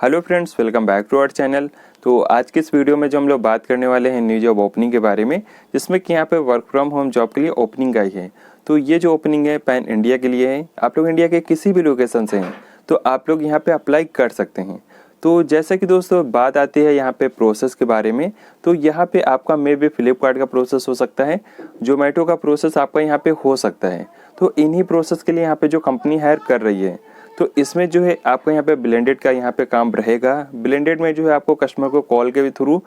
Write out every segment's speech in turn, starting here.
Hello friends, welcome back to our channel. तो आज की इस वीडियो में जो हम लोग बात करने वाले हैं न्यू जॉब ओपनिंग के बारे में, जिसमें कि यहाँ पे वर्क फ्रॉम होम जॉब के लिए ओपनिंग आई है। तो ये जो ओपनिंग है पैन इंडिया के लिए है। आप लोग इंडिया के किसी भी लोकेशन से हैं तो आप लोग यहाँ पे अप्लाई कर सकते हैं। तो जैसा कि दोस्तों बात आती है यहाँ पे प्रोसेस के बारे में, तो यहाँ पे आपका मे भी फ्लिपकार्ट का प्रोसेस हो सकता है, जोमेटो का प्रोसेस आपका यहाँ पे हो सकता है। तो इन्हीं प्रोसेस के लिए यहाँ पे जो कंपनी हायर कर रही है, तो इसमें जो है आपको यहाँ पे ब्लेंडेड का यहाँ पे काम रहेगा। ब्लेंडेड में जो है आपको कस्टमर को कॉल के थ्रू,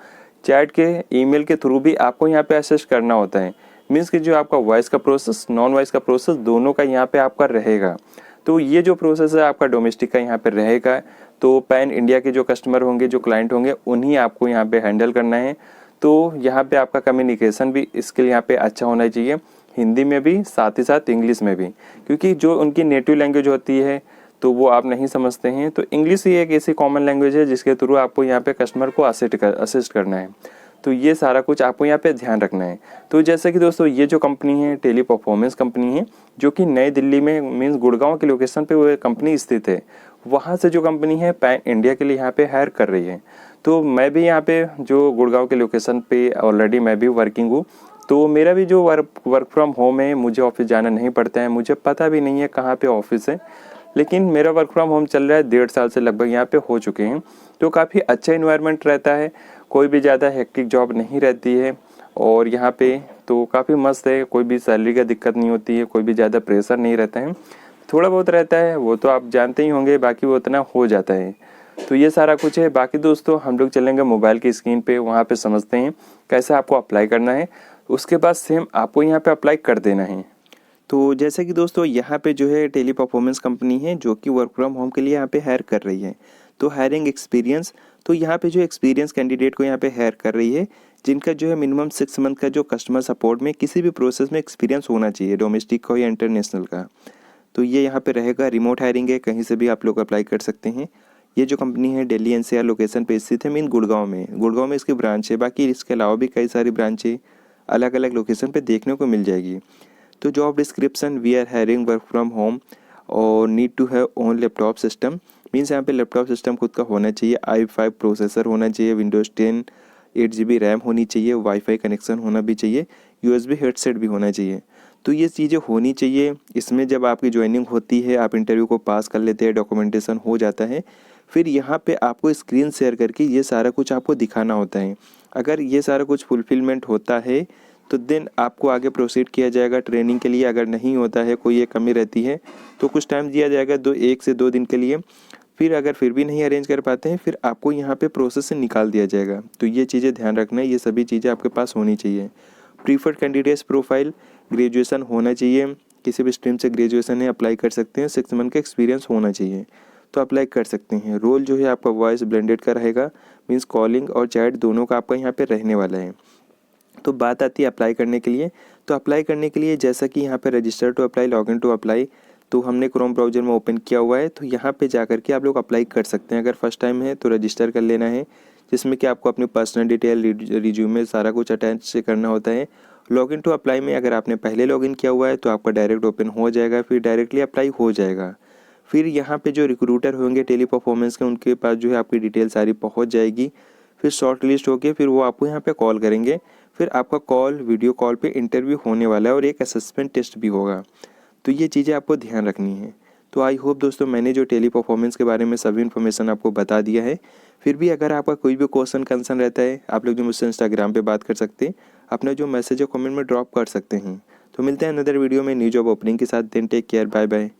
चैट के, ईमेल के थ्रू भी आपको यहाँ पे असिस्ट करना होता है। मीन्स कि जो आपका वॉइस का प्रोसेस, नॉन वॉइस का प्रोसेस, दोनों का यहाँ पे आपका रहेगा। तो ये जो प्रोसेस है आपका डोमेस्टिक का यहाँ पे रहेगा। तो पैन इंडिया के जो कस्टमर होंगे, जो क्लाइंट होंगे, उन्हीं आपको यहाँ पे हैंडल करना है। तो यहाँ पे आपका कम्युनिकेशन भी स्किल यहाँ पे अच्छा होना चाहिए, हिंदी में भी, साथ ही साथ इंग्लिश में भी, क्योंकि जो उनकी नेटिव लैंग्वेज होती है तो वो आप नहीं समझते हैं। तो इंग्लिश ही एक ऐसी कॉमन लैंग्वेज है जिसके थ्रू आपको यहाँ पे कस्टमर को असिस्ट करना है। तो ये सारा कुछ आपको यहाँ पे ध्यान रखना है। तो जैसे कि दोस्तों ये जो कंपनी है टेली परफॉर्मेंस कंपनी है, जो कि नई दिल्ली में मीन्स गुड़गांव के लोकेशन पे वो कंपनी स्थित है। वहाँ से जो कंपनी है पैन इंडिया के लिए यहाँ पे हायर कर रही है। तो मैं भी यहाँ पे जो गुड़गांव के लोकेशन पे ऑलरेडी मैं भी वर्किंग हूँ। तो मेरा भी जो वर्क फ्रॉम होम है, मुझे ऑफिस जाना नहीं पड़ता है, मुझे पता भी नहीं है कहाँ पे ऑफिस है। लेकिन मेरा वर्क फ्रॉम होम चल रहा है 1.5 साल से लगभग यहाँ पे हो चुके हैं। तो काफ़ी अच्छा इन्वायरमेंट रहता है, कोई भी ज़्यादा हेक्टिक जॉब नहीं रहती है। और यहाँ पे तो काफ़ी मस्त है, कोई भी सैलरी का दिक्कत नहीं होती है, कोई भी ज़्यादा प्रेशर नहीं रहता है। थोड़ा बहुत रहता है वो तो आप जानते ही होंगे, बाकी वो उतना हो जाता है। तो ये सारा कुछ है। बाकी दोस्तों हम लोग चलेंगे मोबाइल की स्क्रीन पे, वहाँ पे समझते हैं कैसे आपको अप्लाई करना है। उसके बाद सेम आपको यहाँ पे अप्लाई कर देना है। तो जैसे कि दोस्तों यहाँ पे जो है टेली परफॉर्मेंस कंपनी है जो कि वर्क फ्रॉम होम के लिए यहाँ पे हायर कर रही है। तो हायरिंग एक्सपीरियंस, तो यहाँ पे जो एक्सपीरियंस कैंडिडेट को यहाँ पे हायर कर रही है जिनका जो है मिनिमम 6 मंथ का जो कस्टमर सपोर्ट में किसी भी प्रोसेस में एक्सपीरियंस होना चाहिए, डोमेस्टिक का या इंटरनेशनल का। तो ये यहाँ पे रहेगा। रिमोट हायरिंग है, कहीं से भी आप लोग अप्लाई कर सकते हैं। ये जो कंपनी है दिल्ली एनसीआर लोकेशन पे स्थित है, मीन गुड़गांव में इसकी ब्रांच है। बाकी इसके अलावा भी कई सारी ब्रांचें अलग अलग लोकेशन पे देखने को मिल जाएगी। तो job description, we are hiring work from home और need to have own laptop system. Means यहाँ पे लैपटॉप सिस्टम खुद का होना चाहिए, i5 प्रोसेसर होना चाहिए, विंडोज़ 10, 8 GB रैम होनी चाहिए, वाईफाई कनेक्शन होना भी चाहिए, USB हेडसेट भी होना चाहिए। तो ये चीज़ें होनी चाहिए। इसमें जब आपकी ज्वाइनिंग होती है, आप इंटरव्यू को पास कर लेते हैं, डॉक्यूमेंटेशन हो जाता है, फिर यहाँ पे आपको स्क्रीन शेयर करके ये सारा कुछ आपको दिखाना होता है। अगर ये सारा कुछ फुलफिलमेंट होता है तो देन आपको आगे प्रोसीड किया जाएगा ट्रेनिंग के लिए। अगर नहीं होता है, कोई एक कमी रहती है, तो कुछ टाइम दिया जाएगा, 1 से 2 दिन के लिए। फिर अगर फिर भी नहीं अरेंज कर पाते हैं, फिर आपको यहाँ पे प्रोसेस से निकाल दिया जाएगा। तो ये चीज़ें ध्यान रखना है, ये सभी चीज़ें आपके पास होनी चाहिए। प्रीफर्ड कैंडिडेट्स प्रोफाइल, ग्रेजुएशन होना चाहिए, किसी भी स्ट्रीम से ग्रेजुएशन है, अप्लाई कर सकते हैं। 6 मंथ का एक्सपीरियंस होना चाहिए तो अप्लाई कर सकते हैं। रोल जो है आपका वॉइस ब्लेंडेड का रहेगा, मीन्स कॉलिंग और चैट दोनों का आपका यहाँ पे रहने वाला है। तो बात आती है अप्लाई करने के लिए। तो अप्लाई करने के लिए जैसा कि यहाँ पे register to apply, login to apply, तो हमने क्रोम ब्राउज़र में ओपन किया हुआ है। तो यहाँ पे जा कर के आप लोग अप्लाई कर सकते हैं। अगर फर्स्ट टाइम है तो रजिस्टर कर लेना है, जिसमें कि आपको अपनी पर्सनल डिटेल, रिज्यूमे, सारा कुछ अटैच से करना होता है। लॉगिन टू अप्लाई में अगर आपने पहले लॉगिन किया हुआ है तो आपका डायरेक्ट ओपन हो जाएगा, फिर डायरेक्टली अप्लाई हो जाएगा। फिर यहाँ पे जो रिक्रूटर होंगे टेली परफॉर्मेंस के, उनके पास जो है आपकी डिटेल सारी पहुँच जाएगी। फिर शॉर्ट लिस्ट होके फिर वो आपको यहाँ पे कॉल करेंगे। फिर आपका कॉल, वीडियो कॉल पे इंटरव्यू होने वाला है और एक असेसमेंट टेस्ट भी होगा। तो ये चीज़ें आपको ध्यान रखनी है। तो आई होप दोस्तों मैंने जो टेली परफॉर्मेंस के बारे में सभी इन्फॉर्मेशन आपको बता दिया है। फिर भी अगर आपका कोई भी क्वेश्चन कंसर्न रहता है, आप लोग जो मुझसे इंस्टाग्राम पे बात कर सकते हैं, अपना जो मैसेज है कमेंट में ड्रॉप कर सकते हैं। तो मिलते हैं अनदर वीडियो में न्यू जॉब ओपनिंग के साथ। Then take care, bye bye.